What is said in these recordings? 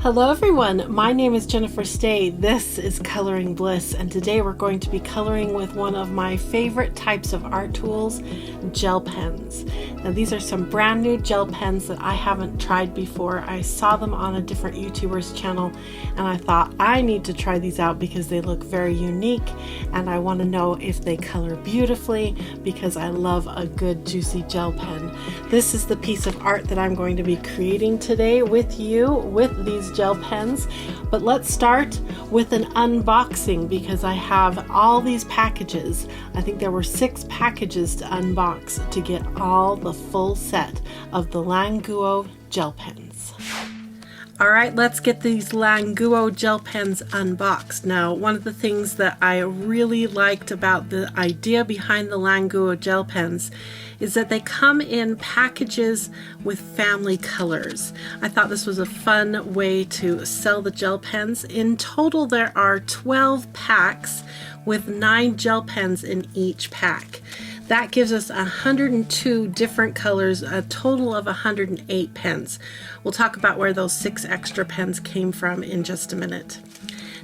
Hello everyone, my name is Jennifer Stay. This is Coloring Bliss, and today we're going to be coloring with one of my favorite types of art tools, gel pens. Now these are some brand new gel pens that I haven't tried before. I saw them on a different YouTuber's channel and I thought I need to try these out because they look very unique and I want to know if they color beautifully because I love a good juicy gel pen. This is the piece of art that I'm going to be creating today with you with these gel pens, but let's start with an unboxing because I have all these packages. I think there were 6 packages to unbox to get all the full set of the Languo gel pens. Alright, let's get these Languo gel pens unboxed. Now, one of the things that I really liked about the idea behind the Languo gel pens is that they come in packages with family colors. I thought this was a fun way to sell the gel pens. In total, there are 12 packs with 9 gel pens in each pack. That gives us 102 different colors, a total of 108 pens. We'll talk about where those 6 extra pens came from in just a minute.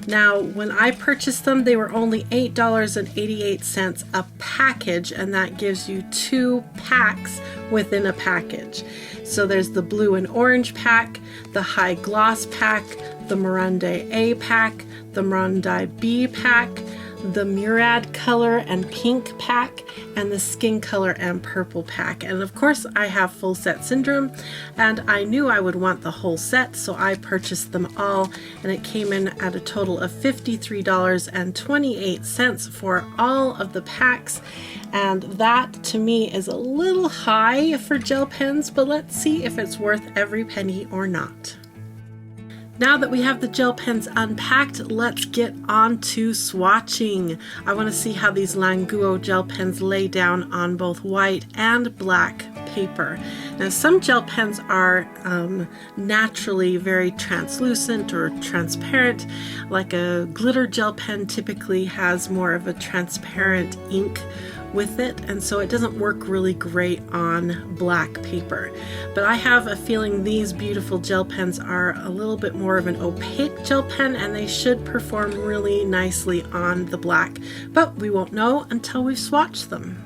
Now, when I purchased them, they were only $8.88 a package, and that gives you 2 packs within a package. So there's the blue and orange pack, the high gloss pack, the Mirande A pack, the Mirande B pack, the Murad color and pink pack, and the skin color and purple pack. And of course I have full set syndrome and I knew I would want the whole set, so I purchased them all, and it came in at a total of $53.28 for all of the packs, and that to me is a little high for gel pens, but let's see if it's worth every penny or not. Now that we have the gel pens unpacked, let's get on to swatching. I want to see how these Languo gel pens lay down on both white and black paper. Now some gel pens are naturally very translucent or transparent, like a glitter gel pen typically has more of a transparent ink with it, and so it doesn't work really great on black paper. But I have a feeling these beautiful gel pens are a little bit more of an opaque gel pen and they should perform really nicely on the black, but we won't know until we've swatched them.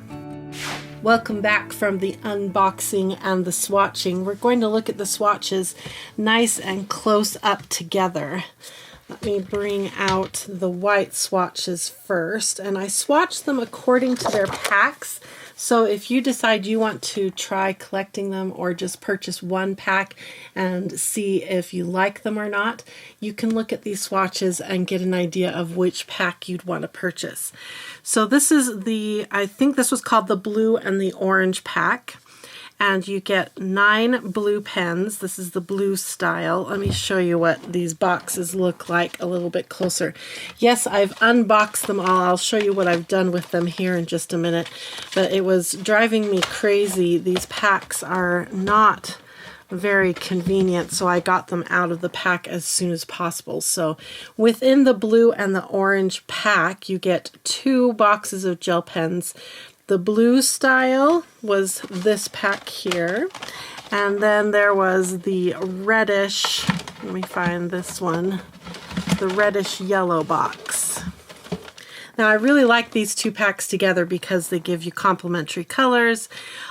Welcome back from the unboxing and the swatching. We're going to look at the swatches nice and close up together. Let me bring out the white swatches first, and I swatch them according to their packs. So if you decide you want to try collecting them or just purchase one pack and see if you like them or not, you can look at these swatches and get an idea of which pack you'd want to purchase. So this is I think this was called the blue and the orange pack. And you get 9 blue pens. This is the blue style. Let me show you what these boxes look like a little bit closer. Yes, I've unboxed them all. I'll show you what I've done with them here in just a minute. But it was driving me crazy. These packs are not very convenient, so I got them out of the pack as soon as possible. So within the blue and the orange pack, you get 2 boxes of gel pens. The blue style was this pack here, and then there was the reddish, let me find this one, the reddish yellow box. Now I really like these 2 packs together because they give you complementary colors,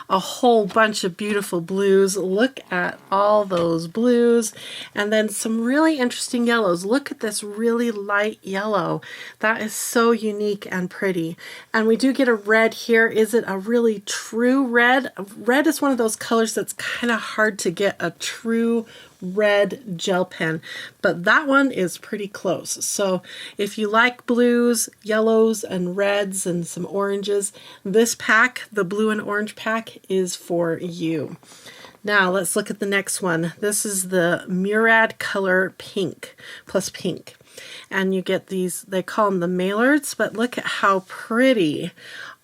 a whole bunch of beautiful blues. Look at all those blues, and then some really interesting yellows. Look at this really light yellow. That is so unique and pretty. And we do get a red here. Is it a really true red? Red is one of those colors that's kind of hard to get a true red gel pen, but that one is pretty close. So if you like blues, yellows, and reds, and some oranges, this pack, the blue and orange pack, is for you. Now let's look at the next one. This is the Murad color pink plus pink, and you get these, they call them the Maillards, but look at how pretty.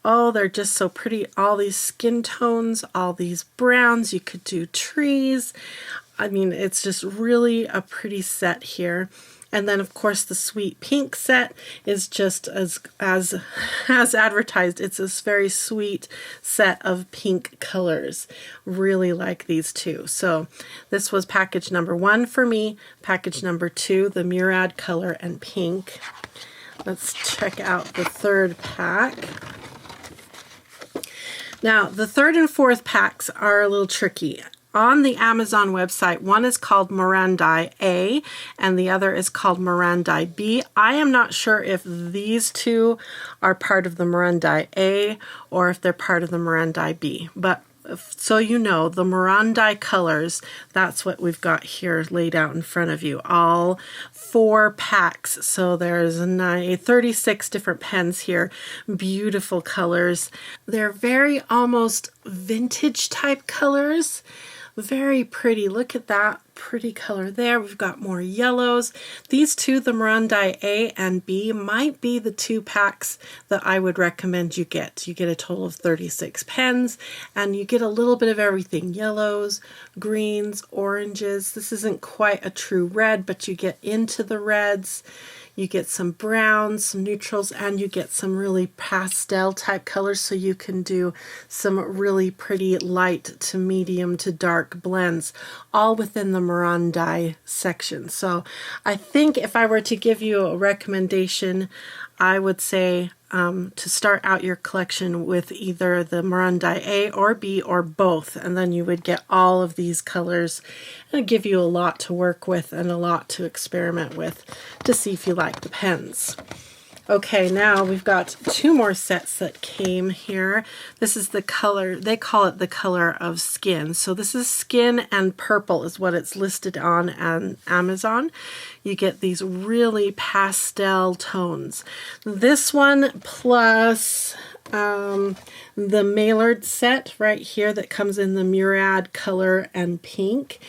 Oh, they're just so pretty. All these skin tones, all these browns. You could do trees. I mean, it's just really a pretty set here. And then of course the Sweet Pink set is just as advertised. It's this very sweet set of pink colors. Really like these two. So this was package number 1 for me. Package number 2, the Murad color and pink. Let's check out the third pack. Now the third and fourth packs are a little tricky. On the Amazon website, one is called Morandi A and the other is called Morandi B. I am not sure if these two are part of the Morandi A or if they're part of the Morandi B, but so you know, the Morandi colors, that's what we've got here laid out in front of you. All 4 packs. So there's 36 different pens here. Beautiful colors. They're very almost vintage type colors. Very pretty. Look at that pretty color there. We've got more yellows. These two, the Morandi A and B, might be the 2 packs that I would recommend you get. You get a total of 36 pens and you get a little bit of everything. Yellows, greens, oranges. This isn't quite a true red, but you get into the reds. You get some browns, some neutrals, and you get some really pastel type colors, so you can do some really pretty light to medium to dark blends, all within the Morandi section. So I think if I were to give you a recommendation, I would say to start out your collection with either the Morandi A or B or both, and then you would get all of these colors and give you a lot to work with and a lot to experiment with to see if you like the pens. Okay, now we've got 2 more sets that came here. This is the color, they call it the color of skin. So this is skin and purple is what it's listed on Amazon. You get these really pastel tones. This one plus the Maillard set right here that comes in the Murad color and pink.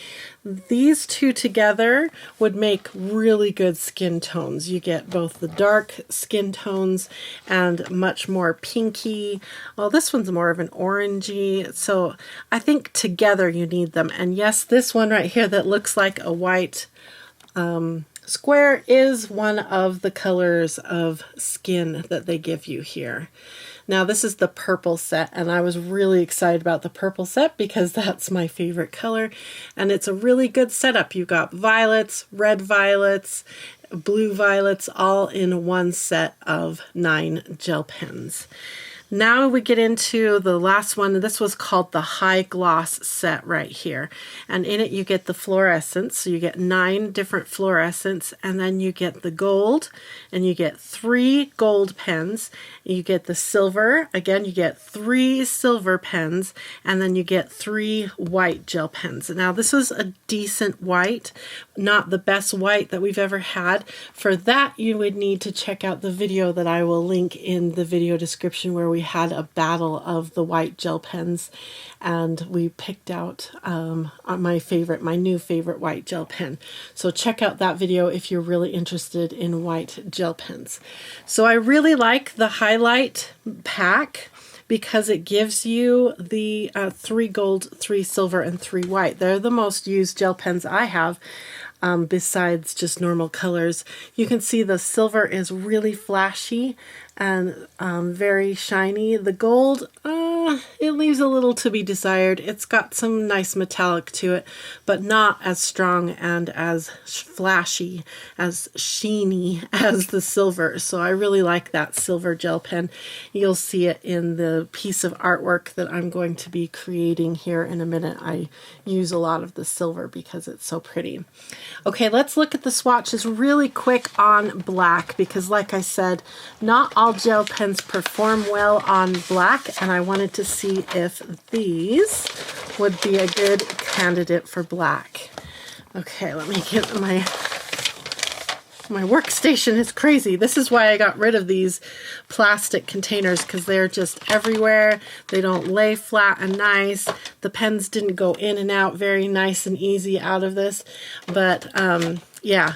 These two together would make really good skin tones. You get both the dark skin tones and much more pinky. Well, this one's more of an orangey. So I think together you need them. And yes, this one right here that looks like a white square is one of the colors of skin that they give you here. Now this is the purple set, and I was really excited about the purple set because that's my favorite color, and it's a really good setup. You've got violets, red violets, blue violets, all in one set of 9 gel pens. Now we get into the last one. This was called the High Gloss set right here. And in it you get the fluorescence. So you get 9 different fluorescents, and then you get the gold, and you get 3 gold pens. You get the silver. Again, you get 3 silver pens, and then you get 3 white gel pens. Now this is a decent white, not the best white that we've ever had. For that, you would need to check out the video that I will link in the video description where we had a battle of the white gel pens, and we picked out my new favorite white gel pen. So check out that video if you're really interested in white gel pens. So I really like the highlight pack because it gives you the 3 gold, 3 silver, and 3 white. They're the most used gel pens I have. Besides just normal colors. You can see the silver is really flashy and very shiny. The gold, it leaves a little to be desired. It's got some nice metallic to it, but not as strong and as flashy, as sheeny as the silver. So I really like that silver gel pen. You'll see it in the piece of artwork that I'm going to be creating here in a minute. I use a lot of the silver because it's so pretty. Okay, let's look at the swatches really quick on black, because like I said, not all gel pens perform well on black, and I wanted to see if these would be a good candidate for black. Okay, let me get my workstation is crazy. This is why I got rid of these plastic containers, because they're just everywhere. They don't lay flat and nice. The pens didn't go in and out very nice and easy out of this. But yeah,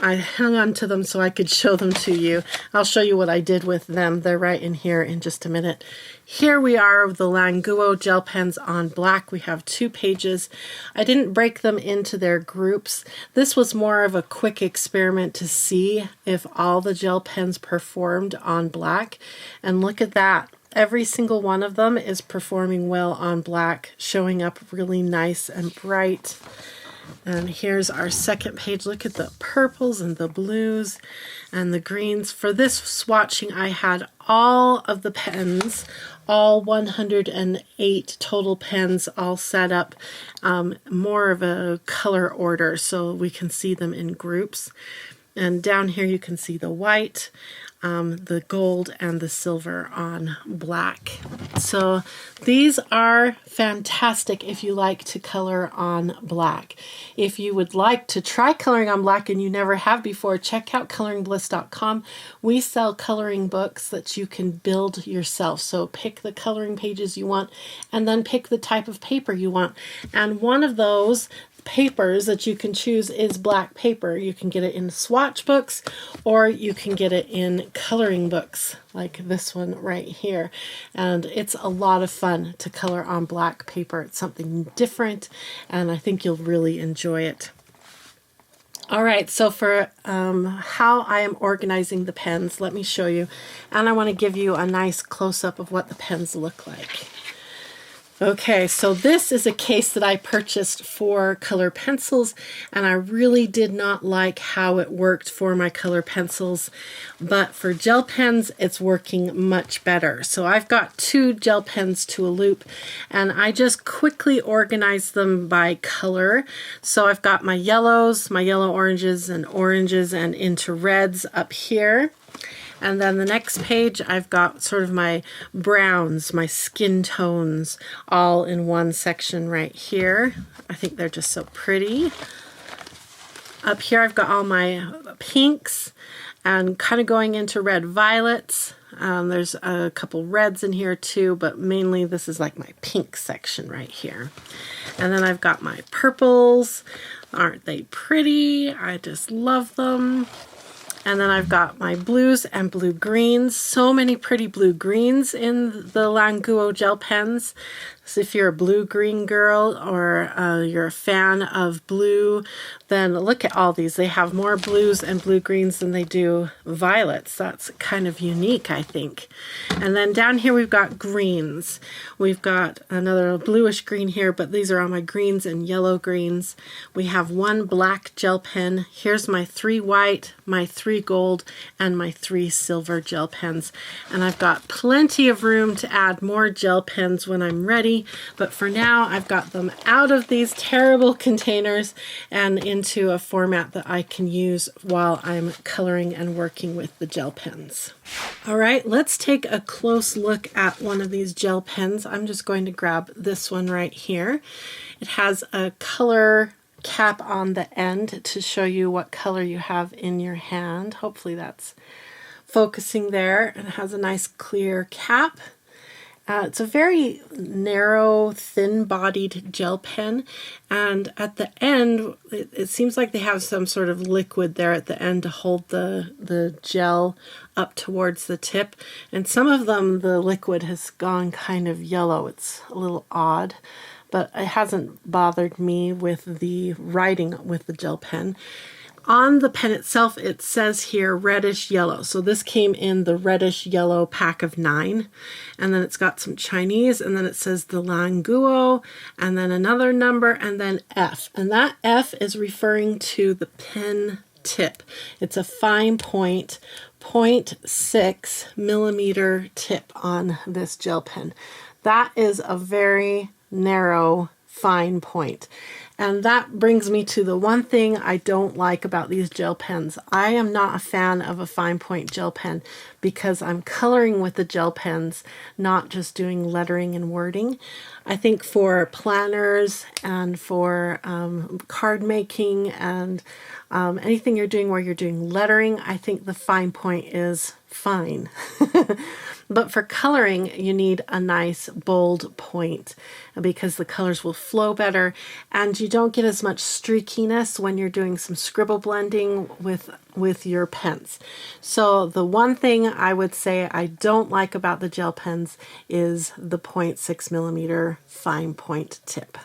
I hung on to them so I could show them to you. I'll show you what I did with them. They're right in here in just a minute. Here we are of the Languo Gel Pens on black. We have 2 pages. I didn't break them into their groups. This was more of a quick experiment to see if all the gel pens performed on black. And look at that. Every single one of them is performing well on black, showing up really nice and bright. And here's our second page. Look at the purples and the blues and the greens. For this swatching, I had all of the pens, all 108 total pens, all set up more of a color order so we can see them in groups. And down here you can see the white, the gold, and the silver on black. So these are fantastic if you like to color on black. If you would like to try coloring on black and you never have before, check out coloringbliss.com. We sell coloring books that you can build yourself. So pick the coloring pages you want and then pick the type of paper you want. And one of those papers that you can choose is black paper. You can get it in swatch books or you can get it in coloring books like this one right here. And it's a lot of fun to color on black paper. It's something different and I think you'll really enjoy it. All right, so for how I am organizing the pens, let me show you. And I want to give you a nice close-up of what the pens look like. Okay, so this is a case that I purchased for color pencils, and I really did not like how it worked for my color pencils, but for gel pens, it's working much better. So I've got 2 gel pens to a loop, and I just quickly organized them by color. So I've got my yellows, my yellow oranges, and into reds up here. And then the next page, I've got sort of my browns, my skin tones, all in one section right here. I think they're just so pretty. Up here, I've got all my pinks and kind of going into red violets. There's a couple reds in here too, but mainly this is like my pink section right here. And then I've got my purples. Aren't they pretty? I just love them. And then I've got my blues and blue greens. So many pretty blue greens in the Languo gel pens. So if you're a blue-green girl or you're a fan of blue, then look at all these. They have more blues and blue-greens than they do violets. That's kind of unique, I think. And then down here we've got greens. We've got another bluish green here, but these are all my greens and yellow greens. We have 1 black gel pen. Here's my 3 white, my 3 gold, and my 3 silver gel pens. And I've got plenty of room to add more gel pens when I'm ready. But for now, I've got them out of these terrible containers and into a format that I can use while I'm coloring and working with the gel pens. All right, let's take a close look at one of these gel pens. I'm just going to grab this one right here. It has a color cap on the end to show you what color you have in your hand. Hopefully that's focusing there. It has a nice clear cap. It's a very narrow, thin-bodied gel pen, and at the end, it seems like they have some sort of liquid there at the end to hold the gel up towards the tip, and some of them, the liquid has gone kind of yellow. It's a little odd, but it hasn't bothered me with the writing with the gel pen. On the pen itself, it says here reddish yellow. So this came in the reddish yellow pack of 9. And then it's got some Chinese, and then it says the Languo, and then another number, and then F. And that F is referring to the pen tip. It's a fine point, 0.6 millimeter tip on this gel pen. That is a very narrow, fine point. And that brings me to the one thing I don't like about these gel pens. I am not a fan of a fine point gel pen because I'm coloring with the gel pens, not just doing lettering and wording. I think for planners and for card making and anything you're doing where you're doing lettering, I think the fine point is fine. But for coloring, you need a nice bold point because the colors will flow better, and you you don't get as much streakiness when you're doing some scribble blending with your pens. So the one thing I would say I don't like about the gel pens is the 0.6 millimeter fine point tip.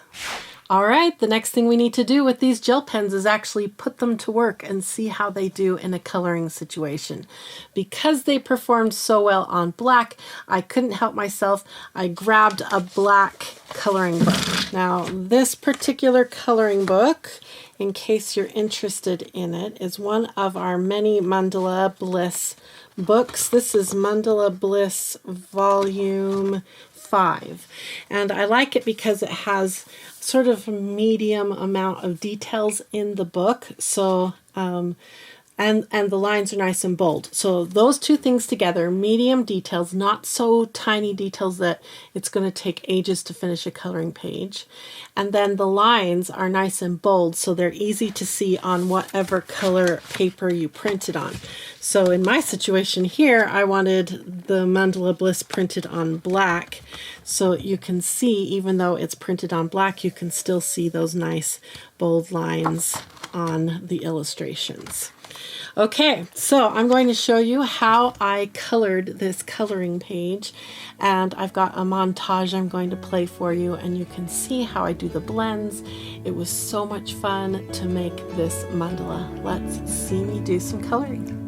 All right, the next thing we need to do with these gel pens is actually put them to work and see how they do in a coloring situation. Because they performed so well on black, I couldn't help myself. I grabbed a black coloring book. Now, this particular coloring book, in case you're interested in it, is one of our many Mandala Bliss books. This is Mandala Bliss Volume 5. And I like it because it has sort of a medium amount of details in the book. So, and the lines are nice and bold. So those two things together, medium details, not so tiny details that it's going to take ages to finish a coloring page. And then the lines are nice and bold, so they're easy to see on whatever color paper you print it on. So in my situation here, I wanted the Mandala Bliss printed on black. So you can see, even though it's printed on black, you can still see those nice bold lines on the illustrations. Okay, so I'm going to show you how I colored this coloring page, and I've got a montage I'm going to play for you, and you can see how I do the blends. It was so much fun to make this mandala. Let's see me do some coloring.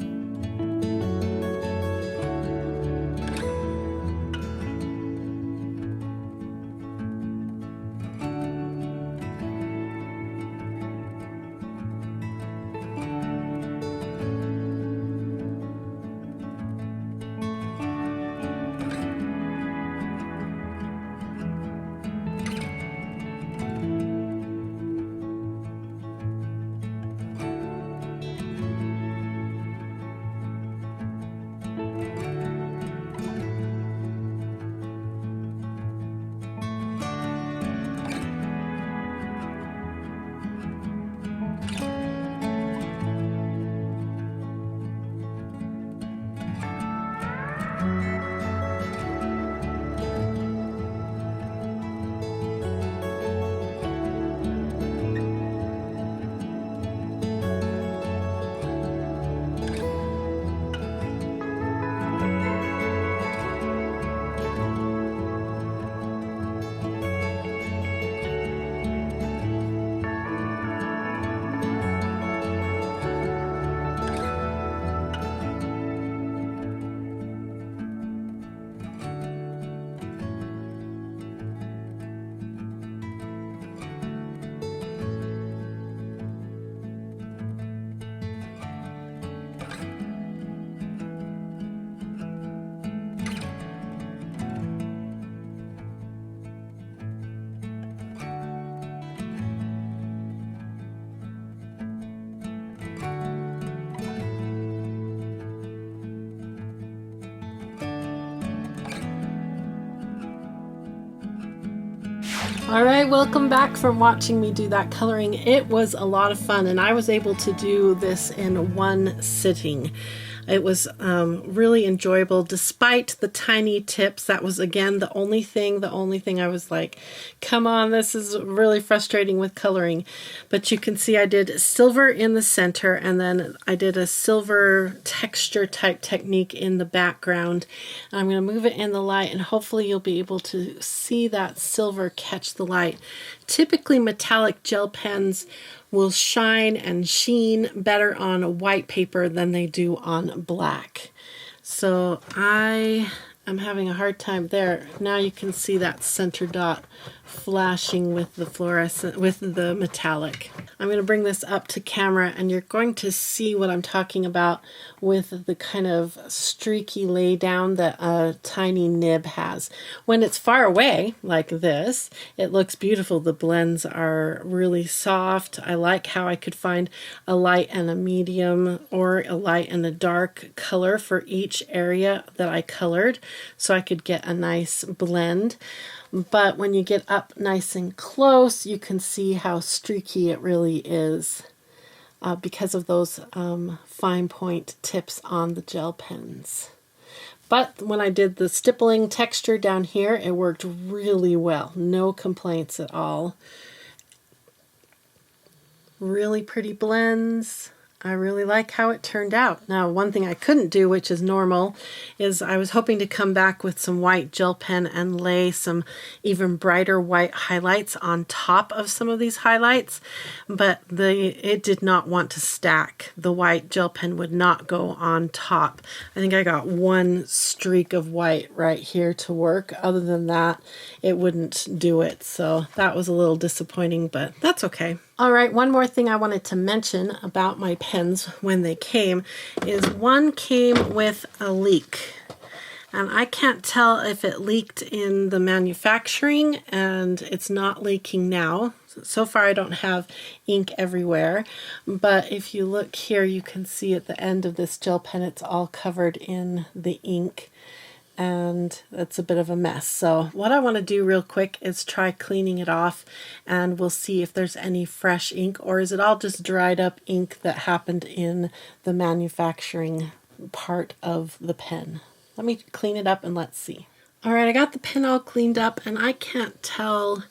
Alright, welcome back from watching me do that coloring. It was a lot of fun, and I was able to do this in one sitting. It was really enjoyable despite the tiny tips. That was, again, the only thing I was like, come on, this is really frustrating with coloring. But you can see I did silver in the center, and then I did a silver texture type technique in the background. And I'm going to move it in the light, and hopefully you'll be able to see that silver catch the light. Typically metallic gel pens will shine and sheen better on white paper than they do on black. So I am having a hard time there. Now you can see that center dot flashing with the fluorescent, with the metallic. I'm going to bring this up to camera, and you're going to see what I'm talking about with the kind of streaky lay down that a tiny nib has. When it's far away like this, it looks beautiful. The blends are really soft. I like how I could find a light and a medium, or a light and a dark color for each area that I colored, so I could get a nice blend. But when you get up nice and close, you can see how streaky it really is because of those fine point tips on the gel pens. But when I did the stippling texture down here, it worked really well. No complaints at all. Really pretty blends. I really like how it turned out. Now, one thing I couldn't do, which is normal, is I was hoping to come back with some white gel pen and lay some even brighter white highlights on top of some of these highlights, but it did not want to stack. The white gel pen would not go on top. I think I got one streak of white right here to work. Other than that, it wouldn't do it. So that was a little disappointing, but that's okay. All right, one more thing I wanted to mention about my pens when they came is one came with a leak. And I can't tell if it leaked in the manufacturing, and it's not leaking now. So far I don't have ink everywhere, but if you look here, you can see at the end of this gel pen, it's all covered in the ink. And it's a bit of a mess. So what I want to do real quick is try cleaning it off, and we'll see if there's any fresh ink, or is it all just dried up ink that happened in the manufacturing part of the pen. Let me clean it up and let's see. All right, I got the pen all cleaned up, and I can't tell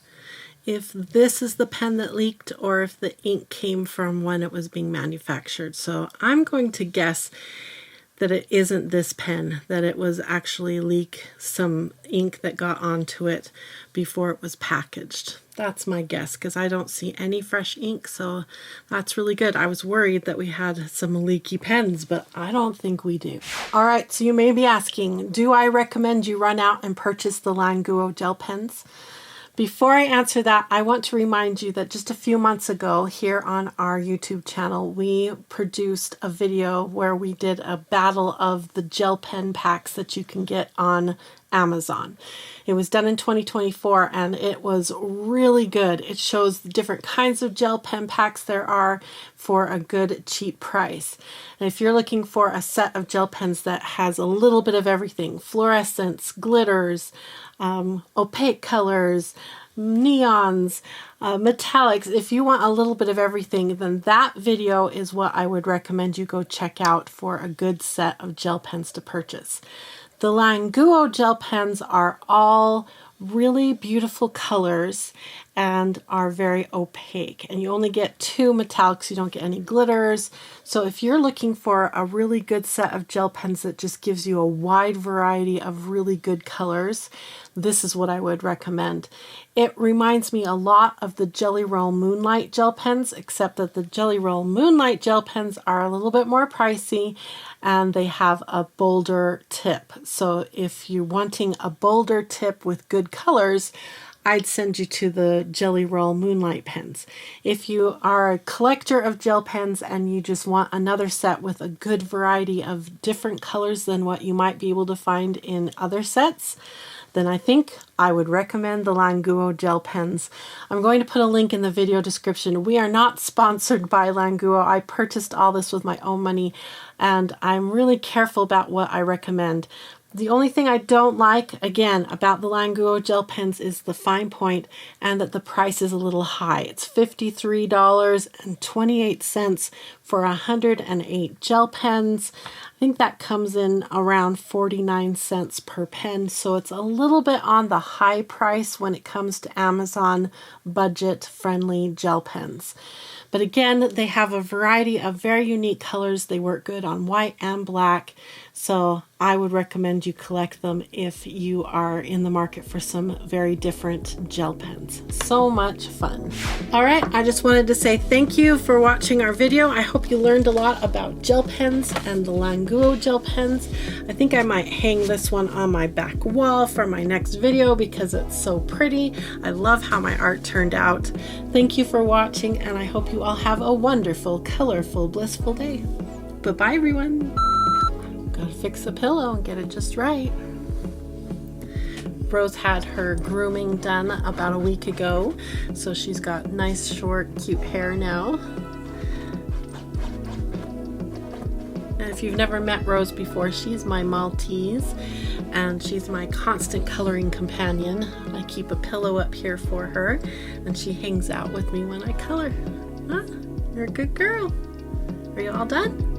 if this is the pen that leaked or if the ink came from when it was being manufactured. So I'm going to guess that it isn't this pen, that it was actually some ink that got onto it before it was packaged. That's my guess, because I don't see any fresh ink, so that's really good. I was worried that we had some leaky pens, but I don't think we do. All right, so you may be asking, do I recommend you run out and purchase the Languo gel pens? Before I answer that, I want to remind you that just a few months ago here on our YouTube channel, we produced a video where we did a battle of the gel pen packs that you can get on Amazon. It was done in 2024 and it was really good. It shows the different kinds of gel pen packs there are for a good cheap price. And if you're looking for a set of gel pens that has a little bit of everything, fluorescents, glitters, opaque colors, neons, metallics, if you want a little bit of everything, then that video is what I would recommend you go check out for a good set of gel pens to purchase. The Languo gel pens are all really beautiful colors and are very opaque, and you only get 2 metallics, you don't get any glitters. So if you're looking for a really good set of gel pens that just gives you a wide variety of really good colors, this is what I would recommend. It reminds me a lot of the Jelly Roll Moonlight gel pens, except that the Jelly Roll Moonlight gel pens are a little bit more pricey and they have a bolder tip. So if you're wanting a bolder tip with good colors, I'd send you to the Jelly Roll Moonlight pens. If you are a collector of gel pens and you just want another set with a good variety of different colors than what you might be able to find in other sets, then I think I would recommend the Languo gel pens. I'm going to put a link in the video description. We are not sponsored by Languo. I purchased all this with my own money, and I'm really careful about what I recommend. The only thing I don't like, again, about the Languo gel pens is the fine point and that the price is a little high. It's $53.28 for 108 gel pens. I think that comes in around 49 cents per pen, so it's a little bit on the high price when it comes to Amazon budget-friendly gel pens. But again, they have a variety of very unique colors. They work good on white and black, so I would recommend you collect them if you are in the market for some very different gel pens. So much fun. All right, I just wanted to say thank you for watching our video. I hope you learned a lot about gel pens and the Languo gel pens. I think I might hang this one on my back wall for my next video because it's so pretty. I love how my art turned out. Thank you for watching, and I hope you all have a wonderful, colorful, blissful day. Bye-bye, everyone. Gotta fix the pillow and get it just right. Rose had her grooming done about a week ago, so she's got nice, short, cute hair now. And if you've never met Rose before, she's my Maltese, and she's my constant coloring companion. I keep a pillow up here for her, and she hangs out with me when I color. Huh? You're a good girl. Are you all done?